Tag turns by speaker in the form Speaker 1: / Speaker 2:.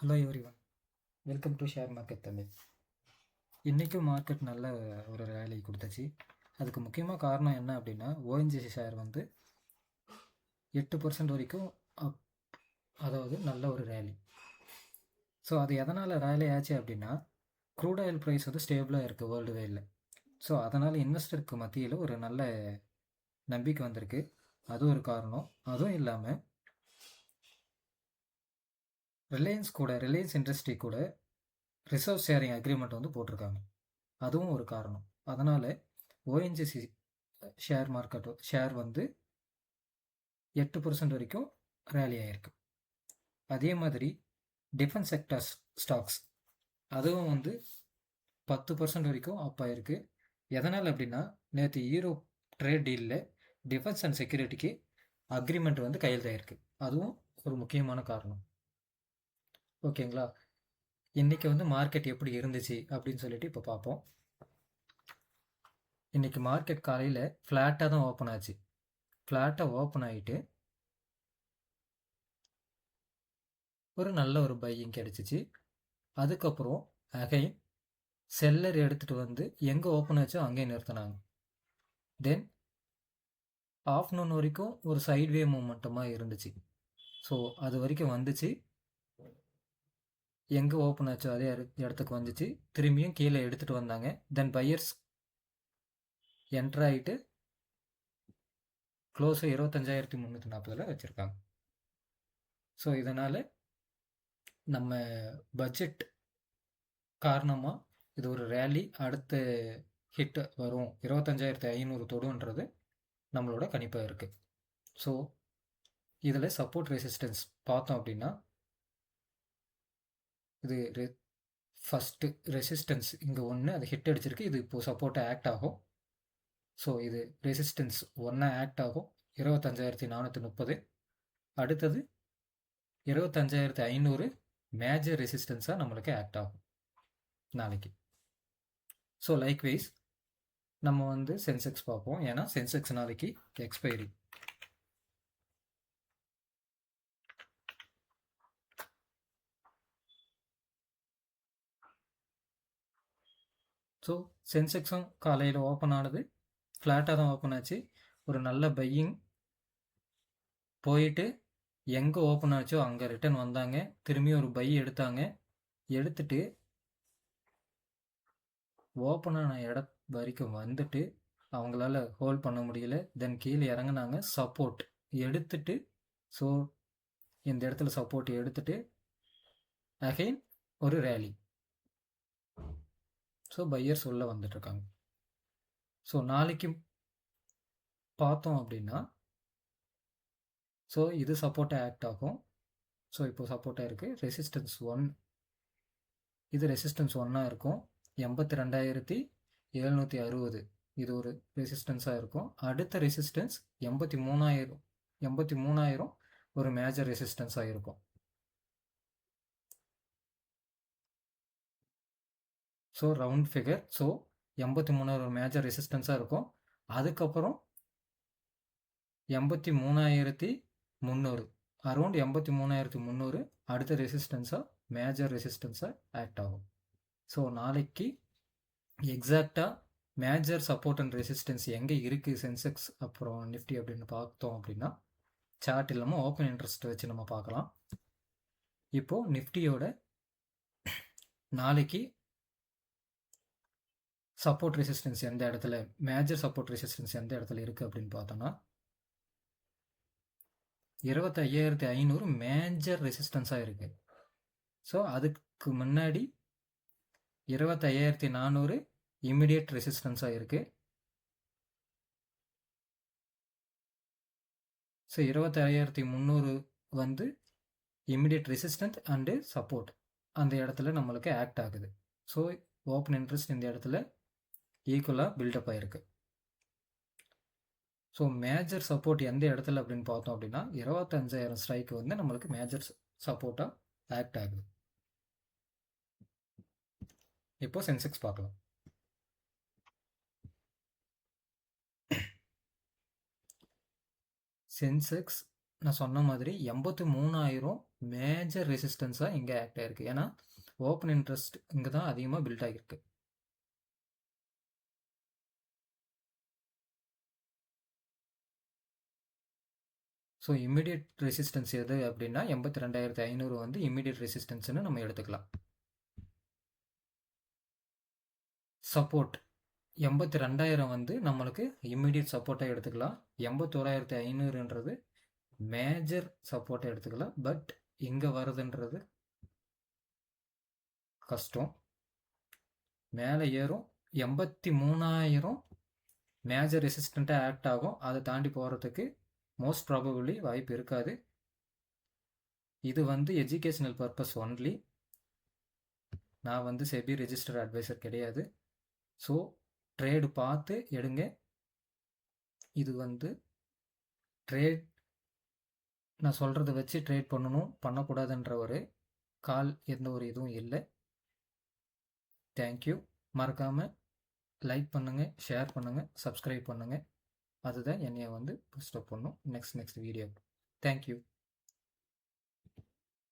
Speaker 1: Hello everyone, welcome to share market Tamil. இன்றைக்கும் market நல்ல ஒரு ரேலி கொடுத்துச்சு. அதுக்கு முக்கியமாக காரணம் என்ன அப்படின்னா, ஓஎன்ஜிசி ஷேர் வந்து 8% வரைக்கும் அப், அதாவது நல்ல ஒரு ரேலி. ஸோ அது எதனால் ரேலி ஆச்சு அப்படின்னா, க்ரூட் ஆயில் ப்ரைஸ் வந்து ஸ்டேபிளாக இருக்குது வேர்ல்டு வைடில். ஸோ அதனால் இன்வெஸ்டருக்கு மத்தியில் ஒரு நல்ல நம்பிக்கை வந்திருக்கு. அது ஒரு காரணம். அதுவும் இல்லாமல் ரிலையன்ஸ் இண்டஸ்ட்ரி கூட ரிசர்வ் ஷேரிங் அக்ரிமெண்ட் வந்து போட்டிருக்காங்க. அதுவும் ஒரு காரணம். அதனால் ஓஎன்ஜிசி ஷேர் வந்து 8% வரைக்கும் ரேலி ஆகிருக்கு. அதே மாதிரி டிஃபென்ஸ் செக்டர்ஸ் ஸ்டாக்ஸ் அதுவும் வந்து 10% வரைக்கும் அப் ஆகிருக்கு. எதனால் அப்படின்னா, நேற்று யூரோப் ட்ரேட் டீலில் டிஃபென்ஸ் அண்ட் செக்யூரிட்டிக்கு அக்ரிமெண்ட் வந்து கையெழுத்தாயிருக்கு. அதுவும் ஒரு முக்கியமான காரணம். ஓகேங்களா? இன்றைக்கி வந்து மார்க்கெட் எப்படி இருந்துச்சு அப்படின்னு சொல்லிட்டு இப்போ பார்ப்போம். இன்றைக்கி மார்க்கெட் காலையில் ஃப்ளாட்டாக தான் ஓப்பன் ஆச்சு. ஃப்ளாட்டாக ஓப்பன் ஆகிட்டு ஒரு நல்ல ஒரு பையிங் கிடச்சிச்சு. அதுக்கப்புறம் அகைன் செல்லர் எடுத்துகிட்டு வந்து எங்கே ஓப்பன் ஆச்சோ அங்கேயே நிறுத்தினாங்க. தென் ஆஃப்டர்நூன் வரைக்கும் ஒரு சைட்வே மூமெண்ட்டமாக இருந்துச்சு. ஸோ அது வரைக்கும் வந்துச்சு, எங்கே ஓப்பன் ஆச்சோ அதே இடத்துக்கு வந்துச்சு, திரும்பியும் கீழே எடுத்துகிட்டு வந்தாங்க. தென் பையர்ஸ் என்ட்ரு க்ளோஸு 25,340 வச்சுருக்காங்க. ஸோ இதனால் நம்ம பட்ஜெட் காரணமாக இது ஒரு ரேலி அடுத்த ஹிட் வரும், 25,500 தொடுன்றது நம்மளோட கணிப்பாக இருக்குது. ஸோ இதில் சப்போர்ட் ரெசிஸ்டன்ஸ் பார்த்தோம் அப்படின்னா, இது ஃபஸ்ட்டு ரெசிஸ்டன்ஸ் இங்கே ஒன்று அது ஹிட் அடிச்சிருக்கு. இது இப்போது சப்போர்ட்டாக ஆக்ட் ஆகும். ஸோ இது ரெசிஸ்டன்ஸ் ஒன்றா ஆக்ட் ஆகும் 25,430. அடுத்தது 25,500 மேஜர் ரெசிஸ்டன்ஸாக நம்மளுக்கு ஆக்ட் ஆகும் நாளைக்கு. ஸோ லைக்வைஸ் நம்ம வந்து சென்செக்ஸ் பார்ப்போம். ஏன்னா சென்செக்ஸ் நாளைக்கு எக்ஸ்பைரி. ஸோ சென்செக்ஸும் காலையில் ஓப்பன் ஆனது ஃப்ளாட்டாக தான் ஓப்பன் ஆச்சு. ஒரு நல்ல பையிங் போயிட்டு எங்கே ஓப்பன் ஆச்சோ அங்கே ரிட்டர்ன் வந்தாங்க. திரும்பி ஒரு பை எடுத்துட்டு ஓப்பன் ஆன இடம் வரைக்கும் வந்துட்டு அவங்களால ஹோல்ட் பண்ண முடியல. தென் கீழே இறங்குனாங்க, சப்போர்ட் எடுத்துட்டு, ஸோ இந்த இடத்துல சப்போர்ட் எடுத்துட்டு அகைன் ஒரு ரேலி. ஸோ பையர்ஸ் உள்ளே வந்துட்டுருக்காங்க. ஸோ நாளைக்கு பார்த்தோம் அப்படின்னா, ஸோ இது சப்போர்ட்டாக ஆக்ட் ஆகும். ஸோ இப்போ சப்போர்ட்டாக இருக்குது. ரெசிஸ்டன்ஸ் 1, இது ரெசிஸ்டன்ஸ் 1ஆக இருக்கும். 82,760 இது ஒரு ரெசிஸ்டன்ஸாக இருக்கும். அடுத்த ரெசிஸ்டன்ஸ் 83,000 ஒரு மேஜர் ரெசிஸ்டன்ஸாக இருக்கும். So round figure. ஸோ 83,000 ஒரு மேஜர் ரெசிஸ்டன்ஸாக இருக்கும். அதுக்கப்புறம் 83,300 அரௌண்ட் 83,300 அடுத்த ரெசிஸ்டன்ஸாக மேஜர் ரெசிஸ்டன்ஸாக ஆக்ட் ஆகும். ஸோ நாளைக்கு எக்ஸாக்டாக மேஜர் சப்போர்ட் அண்ட் ரெசிஸ்டன்ஸ் எங்கே இருக்குது சென்செக்ஸ் அப்புறம் நிஃப்டி அப்படின்னு பார்த்தோம் அப்படின்னா, சார்ட் இல்லாமல் ஓப்பன் இன்ட்ரெஸ்ட் வச்சு நம்ம பார்க்கலாம். இப்போது நிஃப்டியோட நாளைக்கு சப்போர்ட் ரெசிஸ்டன்ஸ் எந்த இடத்துல, மேஜர் சப்போர்ட் ரெசிஸ்டன்ஸ் எந்த இடத்துல இருக்குது அப்படின்னு பார்த்தோன்னா, 25,500 மேஜர் ரெசிஸ்டன்ஸாக இருக்குது. ஸோ அதுக்கு முன்னாடி 25,400 இமிடியட் ரெசிஸ்டன்ஸாக இருக்குது. ஸோ 25,300 வந்து இமிடியட் ரெசிஸ்டன்ட் அண்டு சப்போர்ட் அந்த இடத்துல நம்மளுக்கு ஆக்ட் ஆகுது. ஸோ ஓப்பன் இன்ட்ரெஸ்ட் இந்த இடத்துல ஈக்குவலாக பில்டப் ஆகிருக்கு. ஸோ மேஜர் சப்போர்ட் எந்த இடத்துல அப்படின்னு பார்த்தோம் அப்படின்னா, 25,000 ஸ்ட்ரைக்கு வந்து நம்மளுக்கு மேஜர் சப்போர்ட்டாக ஆக்ட் ஆகுது. இப்போ சென்செக்ஸ் பார்க்கலாம். சென்செக்ஸ் நான் சொன்ன மாதிரி 83,000 மேஜர் ரெசிஸ்டன்ஸாக இங்கே ஆக்ட் ஆகிருக்கு. ஏன்னா ஓப்பன் இன்ட்ரெஸ்ட் இங்கே தான் அதிகமாக பில்ட் ஆகிருக்கு. ஸோ இம்மிடியட் ரெசிஸ்டன்ஸ் எது அப்படின்னா 82,500 வந்து இம்மிடியட் ரெசிஸ்டன்ஸ்னு நம்ம எடுத்துக்கலாம். சப்போர்ட் 82,000 வந்து நம்மளுக்கு இம்மிடியட் சப்போர்ட்டாக எடுத்துக்கலாம். 81,500ன்றது மேஜர் சப்போர்ட்டை எடுத்துக்கலாம். பட் இங்கே வருதுன்றது கஷ்டம். மேலே ஏறும். 83,000 மேஜர் ரெசிஸ்டண்ட்டாக ஆக்ட் ஆகும். அதை தாண்டி போகிறதுக்கு மோஸ்ட் ப்ராபபிளி வாய்ப்பு இருக்காது. இது வந்து எஜுகேஷனல் பர்பஸ் ஒன்லி. நான் வந்து செபி ரெஜிஸ்டர் அட்வைசர் கிடையாது. ஸோ ட்ரேடு பார்த்து எடுங்க. இது வந்து ட்ரேட் நான் சொல்கிறத வச்சு ட்ரேட் பண்ணணும் பண்ணக்கூடாதுன்ற ஒரு கால் எந்த ஒரு இதுவும் இல்லை. தேங்க்யூ. மறக்காமல் லைக் பண்ணுங்கள், ஷேர் பண்ணுங்கள், சப்ஸ்கிரைப் பண்ணுங்கள். அதுதான் என்னைய வந்து புஷ்அப் பண்ணும் நெக்ஸ்ட் வீடியோ. தேங்க்யூ.